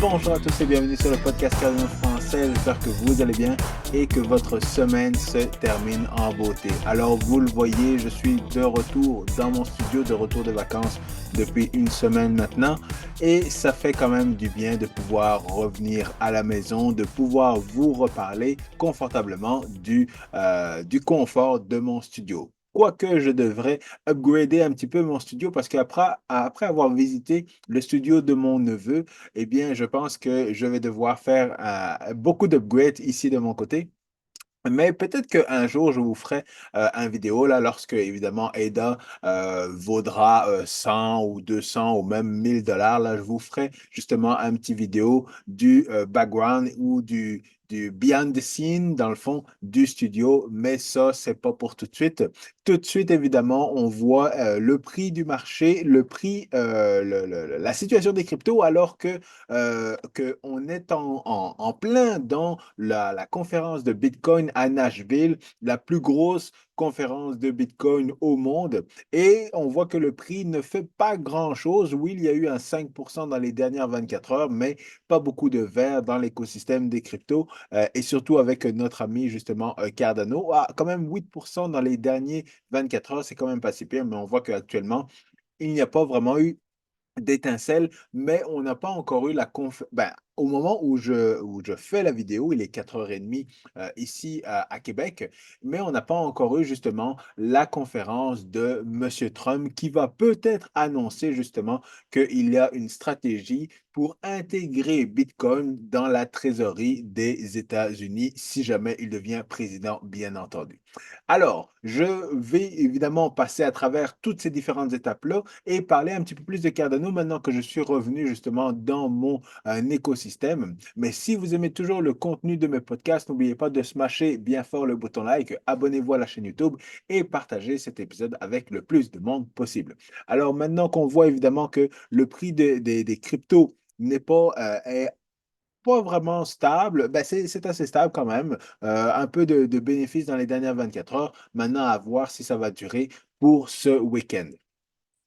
Bonjour à tous et bienvenue sur le podcast Cardinal Français. J'espère que vous allez bien et que votre semaine se termine en beauté. Alors, vous le voyez, je suis de retour dans mon studio, de retour de vacances depuis une semaine maintenant. Et ça fait quand même du bien de pouvoir revenir à la maison, de pouvoir vous reparler confortablement du confort de mon studio. Quoique je devrais upgrader un petit peu mon studio parce qu'après avoir visité le studio de mon neveu, eh bien, je pense que je vais devoir faire beaucoup d'upgrades ici de mon côté. Mais peut-être qu'un jour, je vous ferai un vidéo là, lorsque évidemment Ada vaudra 100 ou 200 ou même 1000 dollars. Là, je vous ferai justement un petit vidéo du background ou du behind the scene, dans le fond, du studio. Mais ça, c'est pas pour tout de suite. Tout de suite, évidemment, on voit le prix du marché, le prix, la situation des cryptos, alors que on est en plein dans la conférence de Bitcoin à Nashville, la plus grosse conférence de Bitcoin au monde. Et on voit que le prix ne fait pas grand-chose. Oui, il y a eu un 5% dans les dernières 24 heures, mais pas beaucoup de vert dans l'écosystème des cryptos. Et surtout avec notre ami justement Cardano. Ah, quand même 8% dans les derniers 24 heures, c'est quand même pas si pire, mais on voit qu'actuellement, il n'y a pas vraiment eu d'étincelles, mais on n'a pas encore eu au moment où je fais la vidéo, il est 4h30 ici à Québec, mais on n'a pas encore eu justement la conférence de Monsieur Trump qui va peut-être annoncer justement qu'il y a une stratégie pour intégrer Bitcoin dans la trésorerie des États-Unis si jamais il devient président, bien entendu. Alors, je vais évidemment passer à travers toutes ces différentes étapes-là et parler un petit peu plus de Cardano maintenant que je suis revenu justement dans mon écosystème. Mais si vous aimez toujours le contenu de mes podcasts, n'oubliez pas de smasher bien fort le bouton like, abonnez-vous à la chaîne YouTube et partagez cet épisode avec le plus de monde possible. Alors maintenant qu'on voit évidemment que le prix des cryptos est pas vraiment stable, ben c'est assez stable quand même. Un peu de bénéfices dans les dernières 24 heures. Maintenant, à voir si ça va durer pour ce week-end.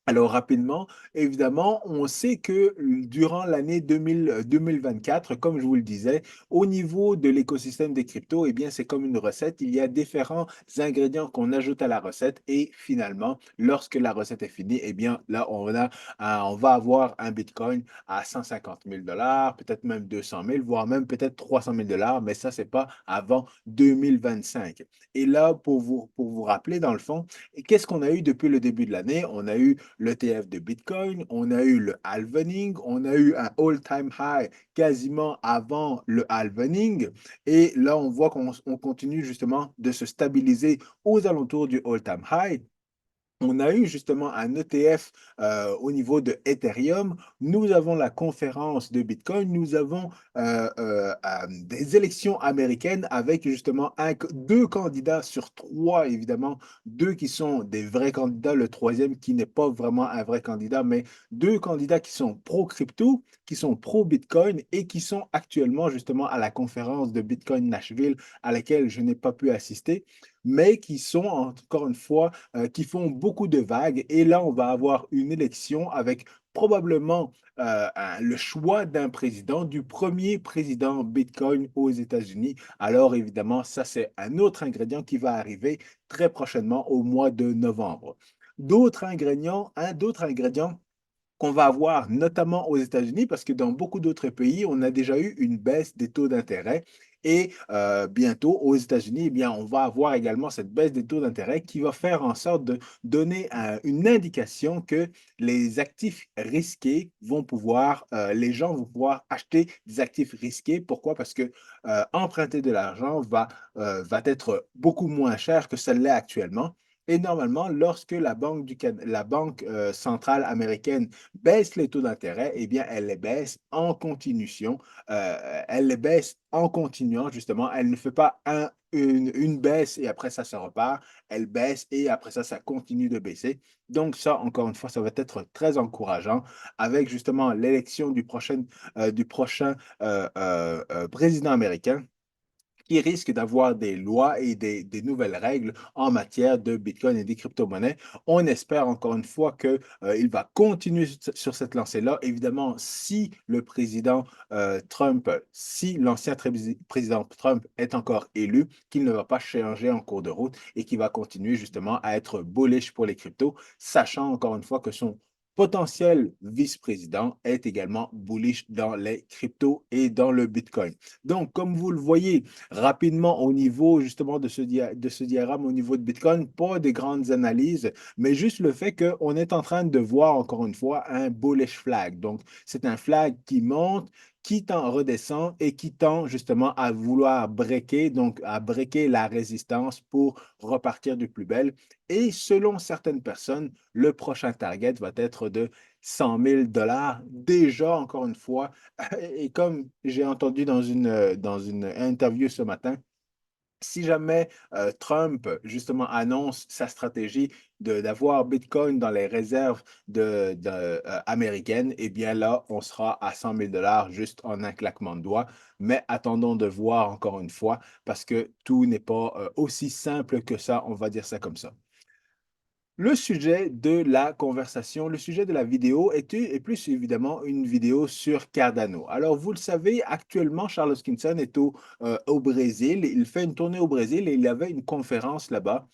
Alors rapidement, évidemment, on sait que durant l'année 2024, comme je vous le disais, au niveau de l'écosystème des cryptos, eh bien, c'est comme une recette. Il y a différents ingrédients qu'on ajoute à la recette et finalement, lorsque la recette est finie, eh bien, là, on va avoir un Bitcoin à 150 000 dollars, peut-être même 200 000, voire même peut-être 300 000 dollars, mais ça, c'est pas avant 2025. Et là, pour vous rappeler, dans le fond, qu'est-ce qu'on a eu depuis le début de l'année? On a eu l'ETF de Bitcoin, on a eu le halvening, on a eu un all-time high quasiment avant le halvening. Et là, on voit qu'on continue justement de se stabiliser aux alentours du all-time high. On a eu justement un ETF au niveau de Ethereum. Nous avons la conférence de Bitcoin. Nous avons des élections américaines avec justement deux candidats sur trois, évidemment. Deux qui sont des vrais candidats. Le troisième qui n'est pas vraiment un vrai candidat, mais deux candidats qui sont pro-crypto, qui sont pro-Bitcoin et qui sont actuellement justement à la conférence de Bitcoin Nashville à laquelle je n'ai pas pu assister, mais qui sont encore une fois qui font beaucoup de vagues. Et là, on va avoir une élection avec probablement le choix d'un président, du premier président Bitcoin aux États-Unis. Alors, évidemment, ça, c'est un autre ingrédient qui va arriver très prochainement au mois de novembre. D'autres ingrédients qu'on va avoir notamment aux États-Unis, parce que dans beaucoup d'autres pays, on a déjà eu une baisse des taux d'intérêt. Et bientôt, aux États-Unis, eh bien, on va avoir également cette baisse des taux d'intérêt qui va faire en sorte de donner une indication que les actifs risqués les gens vont pouvoir acheter des actifs risqués. Pourquoi? Parce que emprunter de l'argent va être beaucoup moins cher que ça l'est actuellement. Et normalement, lorsque la banque centrale américaine baisse les taux d'intérêt, eh bien, elle les baisse en continuation. Elle les baisse en continuant, justement. Elle ne fait pas une baisse et après ça repart. Elle baisse et après ça continue de baisser. Donc ça, encore une fois, ça va être très encourageant avec justement l'élection du prochain président américain qui risque d'avoir des lois et des nouvelles règles en matière de Bitcoin et des crypto-monnaies. On espère encore une fois que, il va continuer sur cette lancée-là. Évidemment, si le président, Trump, si l'ancien président Trump est encore élu, qu'il ne va pas changer en cours de route et qu'il va continuer justement à être bullish pour les cryptos, sachant encore une fois que son potentiel vice-président est également bullish dans les cryptos et dans le Bitcoin. Donc, comme vous le voyez, rapidement au niveau justement de ce diagramme au niveau de Bitcoin, pas de grandes analyses, mais juste le fait qu'on est en train de voir encore une fois un bullish flag. Donc, c'est un flag qui monte, qui tend redescend et qui tend justement à vouloir breaker, donc à breaker la résistance pour repartir du plus belle. Et selon certaines personnes, le prochain target va être de 100 000 $. Déjà, encore une fois, et comme j'ai entendu dans une interview ce matin, si jamais Trump, justement, annonce sa stratégie d'avoir Bitcoin dans les réserves américaines, eh bien là, on sera à 100 000 $ juste en un claquement de doigts. Mais attendons de voir encore une fois, parce que tout n'est pas aussi simple que ça, on va dire ça comme ça. Le sujet de la conversation, le sujet de la vidéo est plus évidemment une vidéo sur Cardano. Alors, vous le savez, actuellement, Charles Hoskinson est au Brésil. Il fait une tournée au Brésil et il avait une conférence là-bas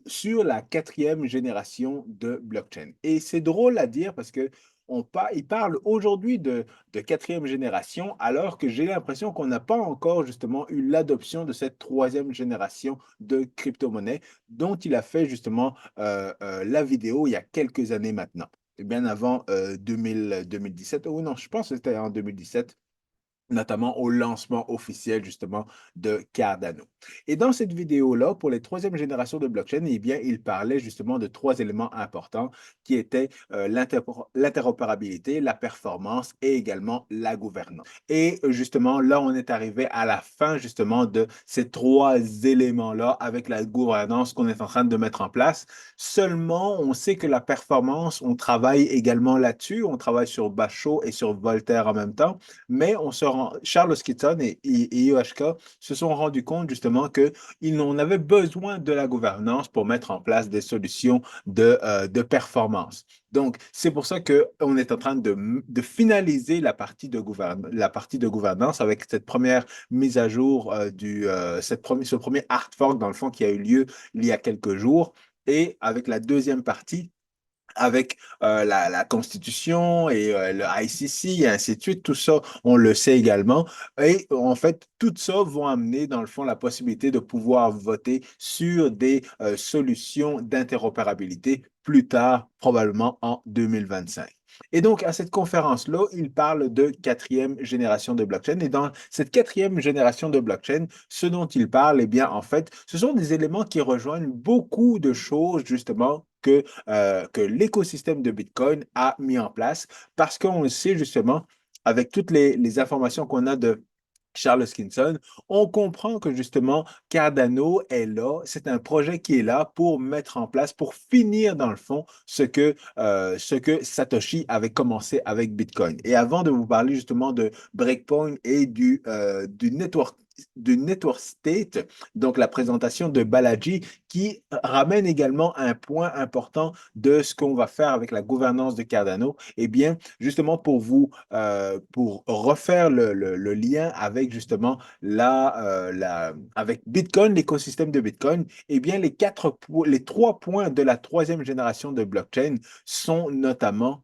sur la quatrième génération de blockchain. Et c'est drôle à dire parce que il parle aujourd'hui de quatrième génération, alors que j'ai l'impression qu'on n'a pas encore justement eu l'adoption de cette troisième génération de crypto-monnaie dont il a fait justement la vidéo il y a quelques années maintenant, et bien avant 2017, ou non, je pense que c'était en 2017, notamment au lancement officiel justement de Cardano. Et dans cette vidéo-là, pour les troisième générations de blockchain, eh bien, il parlait justement de trois éléments importants qui étaient l'interopérabilité, la performance et également la gouvernance. Et justement, là, on est arrivé à la fin justement de ces trois éléments-là avec la gouvernance qu'on est en train de mettre en place. Seulement, on sait que la performance, on travaille également là-dessus. On travaille sur Bashot et sur Voltaire en même temps, mais Charles Hoskinson et IOHK se sont rendus compte justement qu'ils en avaient besoin de la gouvernance pour mettre en place des solutions de performance. Donc, c'est pour ça qu'on est en train de finaliser la partie de gouvernance avec cette première mise à jour ce premier hard fork, dans le fond, qui a eu lieu il y a quelques jours, et avec la deuxième partie avec la Constitution et le ICC et ainsi de suite. Tout ça, on le sait également. Et en fait, tout ça vont amener, dans le fond, la possibilité de pouvoir voter sur des solutions d'interopérabilité plus tard, probablement en 2025. Et donc, à cette conférence-là, il parle de quatrième génération de blockchain. Et dans cette quatrième génération de blockchain, ce dont il parle, eh bien, en fait, ce sont des éléments qui rejoignent beaucoup de choses, justement, que l'écosystème de Bitcoin a mis en place parce qu'on le sait justement, avec toutes les informations qu'on a de Charles Hoskinson, on comprend que justement Cardano est là, c'est un projet qui est là pour mettre en place, pour finir dans le fond ce que Satoshi avait commencé avec Bitcoin. Et avant de vous parler justement de Breakpoint et du network state, donc la présentation de Balaji, qui ramène également un point important de ce qu'on va faire avec la gouvernance de Cardano, eh bien, justement pour refaire le lien avec justement avec Bitcoin, l'écosystème de Bitcoin, eh bien, les 3 points de la troisième génération de blockchain sont notamment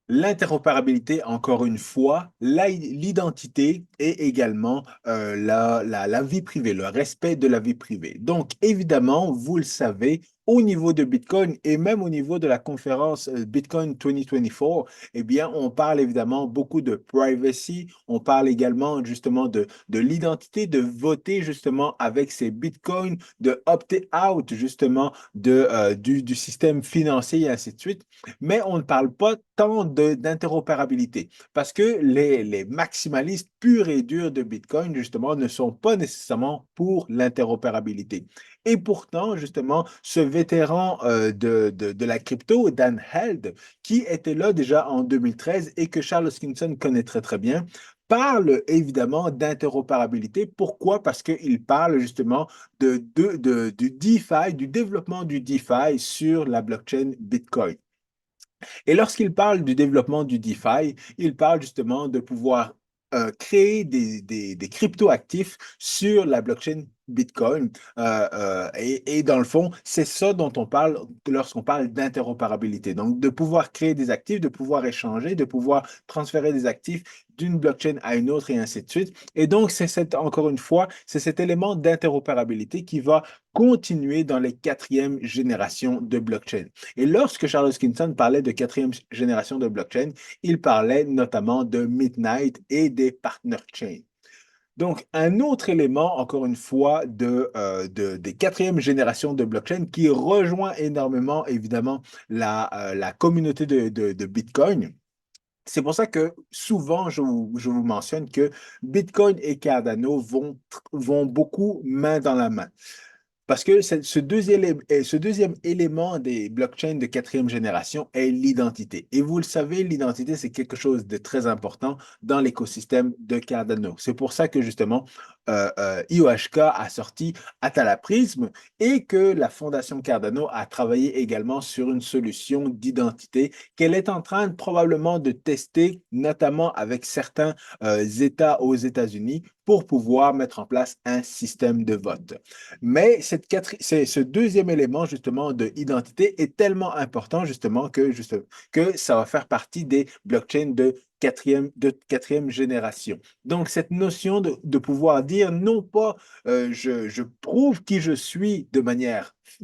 l'interopérabilité, encore une fois, l'identité et également la vie privée, le respect de la vie privée. Donc, évidemment, vous le savez, au niveau de Bitcoin et même au niveau de la conférence Bitcoin 2024, eh bien, on parle évidemment beaucoup de privacy, on parle également justement de l'identité, de voter justement avec ces Bitcoins, de opter out justement du système financier et ainsi de suite, mais on ne parle pas tant d'interopérabilité parce que les maximalistes purs et durs de Bitcoin, justement, ne sont pas nécessairement pour l'interopérabilité. Et pourtant, justement, ce vétéran de la crypto, Dan Held, qui était là déjà en 2013 et que Charles Hoskinson connaît très, très bien, parle évidemment d'interopérabilité. Pourquoi? Parce qu'il parle justement du DeFi, du développement du DeFi sur la blockchain Bitcoin. Et lorsqu'il parle du développement du DeFi, il parle justement de pouvoir créer des crypto-actifs sur la blockchain Bitcoin. Et dans le fond, c'est ça dont on parle lorsqu'on parle d'interopérabilité. Donc, de pouvoir créer des actifs, de pouvoir échanger, de pouvoir transférer des actifs d'une blockchain à une autre et ainsi de suite. Et donc, encore une fois, c'est cet élément d'interopérabilité qui va continuer dans les quatrièmes générations de blockchain. Et lorsque Charles Hoskinson parlait de quatrième génération de blockchain, il parlait notamment de Midnight et des partner chains. Donc, un autre élément, encore une fois, des quatrième générations de blockchain qui rejoint énormément, évidemment, la communauté de Bitcoin. C'est pour ça que souvent, je vous mentionne que Bitcoin et Cardano vont beaucoup main dans la main. Parce que ce deuxième élément des blockchains de quatrième génération est l'identité. Et vous le savez, l'identité, c'est quelque chose de très important dans l'écosystème de Cardano. C'est pour ça que justement, IOHK a sorti Atala Prism et que la fondation Cardano a travaillé également sur une solution d'identité qu'elle est en train probablement de tester, notamment avec certains États aux États-Unis, pour pouvoir mettre en place un système de vote. Mais ce deuxième élément, justement, de identité est tellement important, justement, que ça va faire partie des blockchains de quatrième génération. Donc, cette notion de pouvoir dire, non pas je prouve qui je suis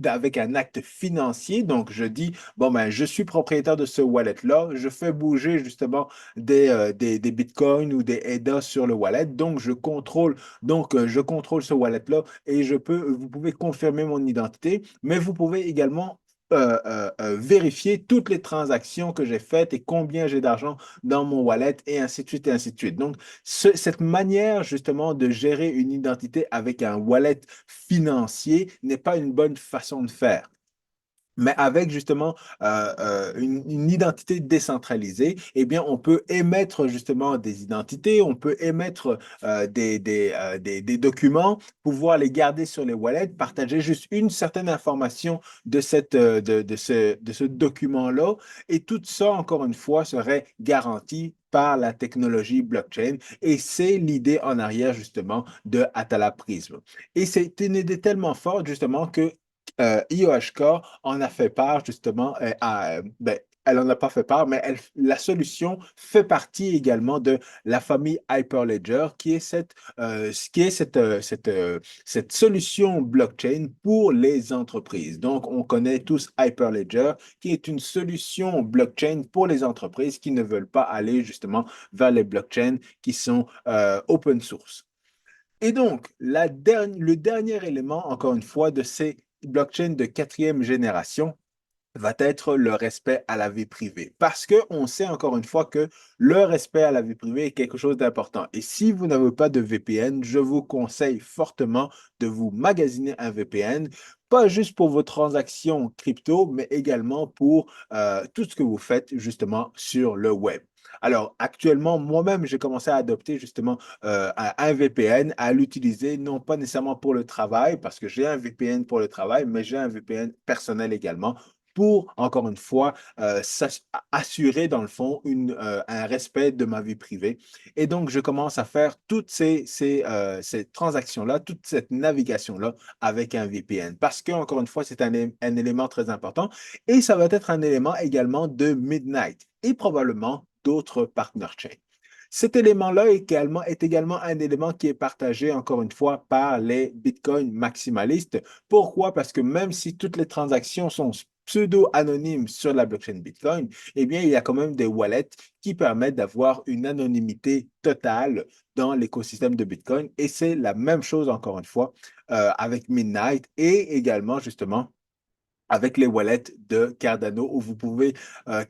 avec un acte financier, donc je dis, bon, ben, je suis propriétaire de ce wallet-là, je fais bouger justement des bitcoins ou des ADA sur le wallet, je contrôle ce wallet-là et vous pouvez confirmer mon identité, mais vous pouvez également vérifier toutes les transactions que j'ai faites et combien j'ai d'argent dans mon wallet et ainsi de suite et ainsi de suite. Donc, cette manière justement de gérer une identité avec un wallet financier n'est pas une bonne façon de faire. Mais avec justement une identité décentralisée, eh bien, on peut émettre justement des identités, on peut émettre des documents, pouvoir les garder sur les wallets, partager juste une certaine information de ce document-là. Et tout ça, encore une fois, serait garanti par la technologie blockchain. Et c'est l'idée en arrière, justement, de Atala Prism. Et c'est une idée tellement forte, justement, que IOHK en a fait part justement ben, elle n'en a pas fait part, mais la solution fait partie également de la famille Hyperledger, qui est cette solution blockchain pour les entreprises. Donc, on connaît tous Hyperledger, qui est une solution blockchain pour les entreprises qui ne veulent pas aller justement vers les blockchains qui sont open source. Et donc, le dernier élément, encore une fois, de ces blockchains de quatrième génération va être le respect à la vie privée. Parce qu'on sait encore une fois que le respect à la vie privée est quelque chose d'important. Et si vous n'avez pas de VPN, je vous conseille fortement de vous magasiner un VPN, pas juste pour vos transactions crypto, mais également pour tout ce que vous faites justement sur le web. Alors, actuellement, moi-même, j'ai commencé à adopter justement un VPN, à l'utiliser non pas nécessairement pour le travail, parce que j'ai un VPN pour le travail, mais j'ai un VPN personnel également pour, encore une fois, assurer, dans le fond, un respect de ma vie privée. Et donc, je commence à faire toutes ces transactions-là, toute cette navigation-là avec un VPN. Parce que, encore une fois, c'est un élément très important. Et ça va être un élément également de Midnight et probablement d'autres partner chains. Cet élément-là est également un élément qui est partagé, encore une fois, par les Bitcoin maximalistes. Pourquoi? Parce que même si toutes les transactions sont pseudo-anonymes sur la blockchain Bitcoin, eh bien, il y a quand même des wallets qui permettent d'avoir une anonymité totale dans l'écosystème de Bitcoin. Et c'est la même chose, encore une fois, avec Midnight et également, justement, avec les wallets de Cardano où vous pouvez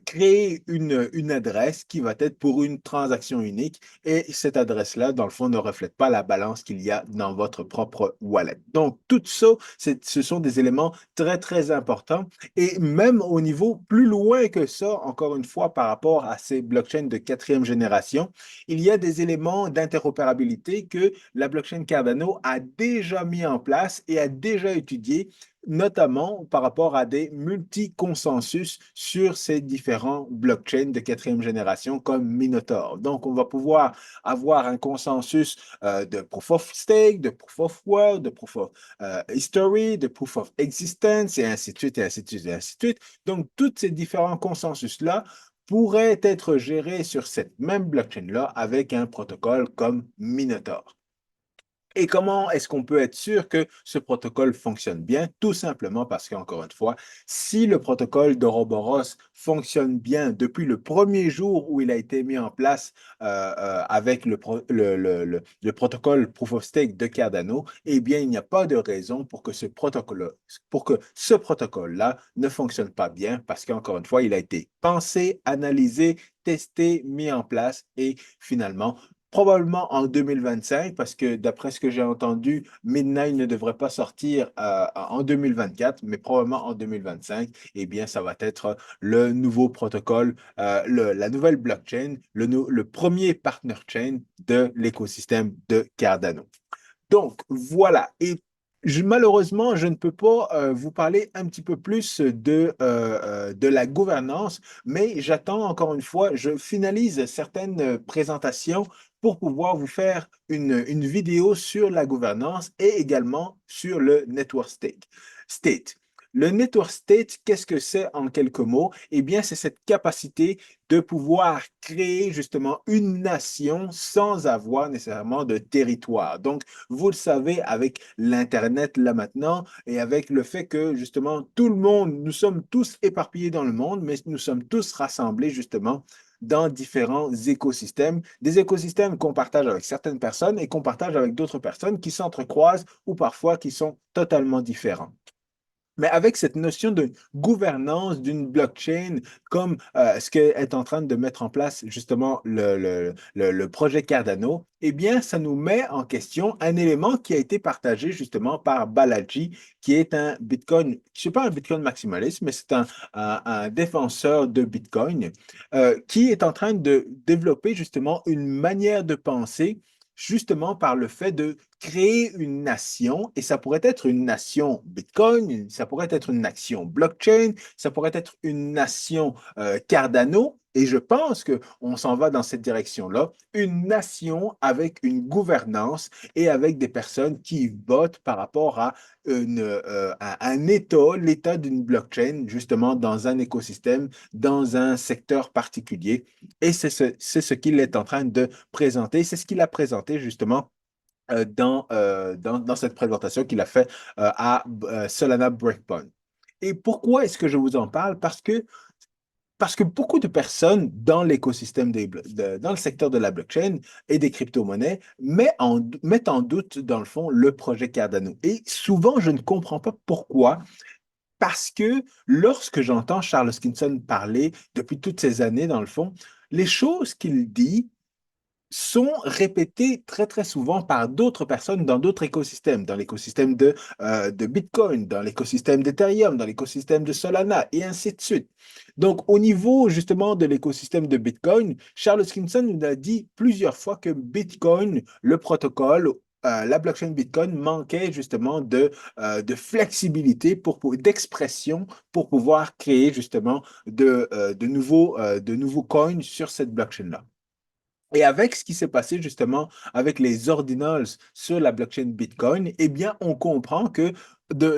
créer une adresse qui va être pour une transaction unique et cette adresse-là, dans le fond, ne reflète pas la balance qu'il y a dans votre propre wallet. Donc, tout ça, ce sont des éléments très, très importants et même au niveau plus loin que ça, encore une fois, par rapport à ces blockchains de quatrième génération, il y a des éléments d'interopérabilité que la blockchain Cardano a déjà mis en place et a déjà étudié notamment par rapport à des multi-consensus sur ces différents blockchains de quatrième génération comme Minotaur. Donc, on va pouvoir avoir un consensus de Proof of Stake, de Proof of Work, de Proof of History, de Proof of Existence, et ainsi de suite, et ainsi de suite, et ainsi de suite. Donc, tous ces différents consensus-là pourraient être gérés sur cette même blockchain-là avec un protocole comme Minotaur. Et comment est-ce qu'on peut être sûr que ce protocole fonctionne bien? Tout simplement parce qu'encore une fois, si le protocole d'Ouroboros fonctionne bien depuis le premier jour où il a été mis en place avec le protocole Proof of Stake de Cardano, eh bien, il n'y a pas de raison pour que ce protocole-là ne fonctionne pas bien parce qu'encore une fois, il a été pensé, analysé, testé, mis en place et finalement probablement en 2025, parce que d'après ce que j'ai entendu, Midnight ne devrait pas sortir en 2024, mais probablement en 2025. Eh bien, ça va être le nouveau protocole, la nouvelle blockchain, le premier partner chain de l'écosystème de Cardano. Donc, voilà. Et malheureusement, je ne peux pas vous parler un petit peu plus de la gouvernance, mais j'attends encore une fois, je finalise certaines présentations pour pouvoir vous faire une vidéo sur la gouvernance et également sur le network state. Le network state, qu'est-ce que c'est en quelques mots? Eh bien, c'est cette capacité de pouvoir créer justement une nation sans avoir nécessairement de territoire. Donc, vous le savez, avec l'Internet là maintenant et avec le fait que justement tout le monde, nous sommes tous éparpillés dans le monde, mais nous sommes tous rassemblés justement dans différents écosystèmes, des écosystèmes qu'on partage avec certaines personnes et qu'on partage avec d'autres personnes qui s'entrecroisent ou parfois qui sont totalement différents. Mais avec cette notion de gouvernance d'une blockchain, comme ce qu'est en train de mettre en place justement le projet Cardano, eh bien, ça nous met en question un élément qui a été partagé justement par Balaji, qui est un Bitcoin, je ne sais pas un Bitcoin maximaliste, mais c'est un défenseur de Bitcoin, qui est en train de développer justement une manière de penser justement par le fait de créer une nation, et ça pourrait être une nation Bitcoin, ça pourrait être une nation blockchain, ça pourrait être une nation Cardano, et je pense qu'on s'en va dans cette direction-là, une nation avec une gouvernance et avec des personnes qui votent par rapport à un État, l'état d'une blockchain, justement dans un écosystème, dans un secteur particulier. Et c'est ce qu'il est en train de présenter. C'est ce qu'il a présenté justement dans cette présentation qu'il a fait à Solana Breakpoint. Et pourquoi est-ce que je vous en parle? Parce que beaucoup de personnes dans l'écosystème dans le secteur de la blockchain et des crypto-monnaies mettent en doute, dans le fond, le projet Cardano. Et souvent, je ne comprends pas pourquoi. Parce que lorsque j'entends Charles Hoskinson parler depuis toutes ces années, dans le fond, les choses qu'il dit sont répétés très, très souvent par d'autres personnes dans d'autres écosystèmes, dans l'écosystème de Bitcoin, dans l'écosystème d'Ethereum, dans l'écosystème de Solana, et ainsi de suite. Donc, au niveau justement de l'écosystème de Bitcoin, Charles Hoskinson nous a dit plusieurs fois que Bitcoin, le protocole, la blockchain Bitcoin manquait justement de flexibilité d'expression pour pouvoir créer justement de nouveaux coins sur cette blockchain-là. Et avec ce qui s'est passé justement avec les ordinals sur la blockchain Bitcoin, eh bien, on comprend que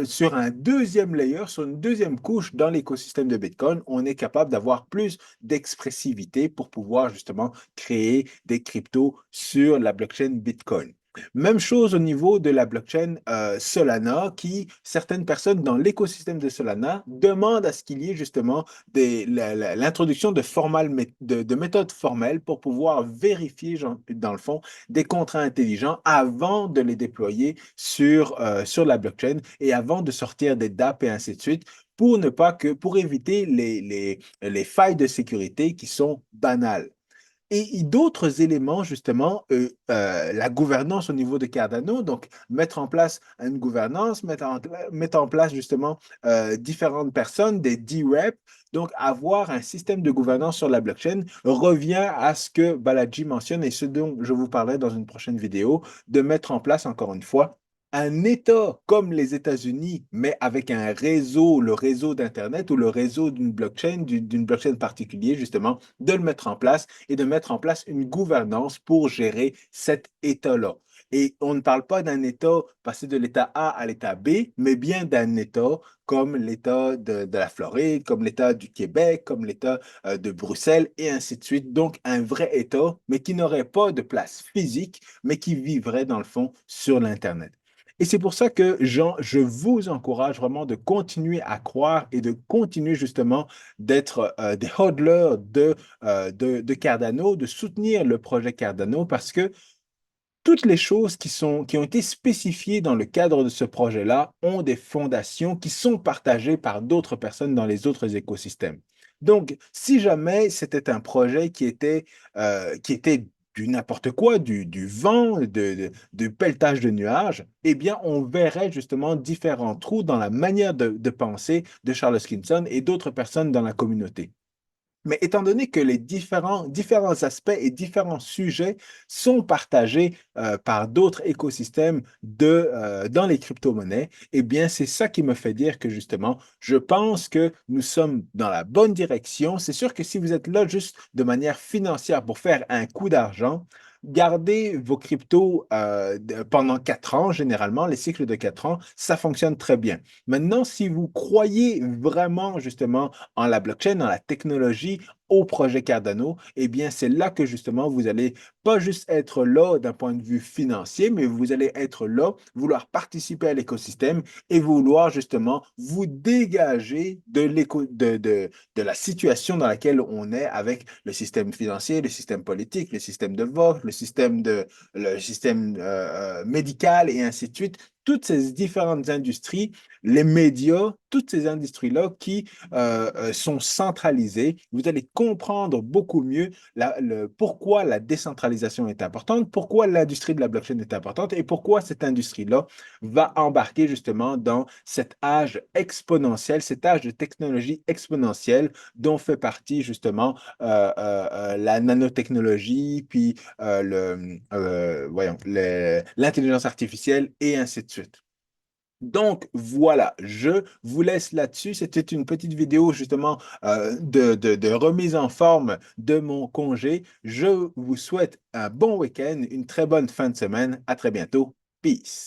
sur un deuxième layer, sur une deuxième couche dans l'écosystème de Bitcoin, on est capable d'avoir plus d'expressivité pour pouvoir justement créer des cryptos sur la blockchain Bitcoin. Même chose au niveau de la blockchain Solana, qui certaines personnes dans l'écosystème de Solana demandent à ce qu'il y ait justement l'introduction de méthodes formelles pour pouvoir vérifier, dans le fond, des contrats intelligents avant de les déployer sur la blockchain et avant de sortir des dApps et ainsi de suite pour éviter les failles de sécurité qui sont banales. Et d'autres éléments, justement, la gouvernance au niveau de Cardano, donc mettre en place une gouvernance, mettre en place justement différentes personnes, des D-Rep, donc avoir un système de gouvernance sur la blockchain revient à ce que Balaji mentionne et ce dont je vous parlerai dans une prochaine vidéo, de mettre en place, encore une fois, un État comme les États-Unis, mais avec un réseau, le réseau d'Internet ou le réseau d'une blockchain, d'une blockchain particulière, justement, de le mettre en place et de mettre en place une gouvernance pour gérer cet État-là. Et on ne parle pas d'un État passé de l'État A à l'État B, mais bien d'un État comme l'État de la Floride, comme l'État du Québec, comme l'État de Bruxelles, et ainsi de suite. Donc, un vrai État, mais qui n'aurait pas de place physique, mais qui vivrait, dans le fond, sur l'Internet. Et c'est pour ça que, Jean, je vous encourage vraiment de continuer à croire et de continuer justement d'être des hodlers de Cardano, de soutenir le projet Cardano parce que toutes les choses qui ont été spécifiées dans le cadre de ce projet-là ont des fondations qui sont partagées par d'autres personnes dans les autres écosystèmes. Donc, si jamais c'était un projet qui était du n'importe quoi, du vent, du pelletage de nuages, eh bien, on verrait justement différents trous dans la manière de penser de Charles Hoskinson et d'autres personnes dans la communauté. Mais étant donné que les différents aspects et différents sujets sont partagés par d'autres écosystèmes dans les crypto-monnaies, eh bien, c'est ça qui me fait dire que justement, je pense que nous sommes dans la bonne direction. C'est sûr que si vous êtes là juste de manière financière pour faire un coup d'argent, gardez vos cryptos pendant 4 ans, généralement, les cycles de 4 ans, ça fonctionne très bien. Maintenant, si vous croyez vraiment justement en la blockchain, en la technologie, au projet Cardano, eh bien, c'est là que justement, vous allez pas juste être là d'un point de vue financier, mais vous allez être là, vouloir participer à l'écosystème et vouloir justement vous dégager de la situation dans laquelle on est avec le système financier, le système politique, le système de vote, le système médical et ainsi de suite. Toutes ces différentes industries, les médias, toutes ces industries-là qui sont centralisées, vous allez comprendre beaucoup mieux pourquoi la décentralisation est importante, pourquoi l'industrie de la blockchain est importante et pourquoi cette industrie-là va embarquer justement dans cet âge exponentiel, cet âge de technologie exponentielle dont fait partie justement la nanotechnologie, puis voyons, l'intelligence artificielle et ainsi de suite. Donc voilà, je vous laisse là-dessus. C'était une petite vidéo justement de remise en forme de mon congé. Je vous souhaite un bon week-end, une très bonne fin de semaine. À très bientôt. Peace.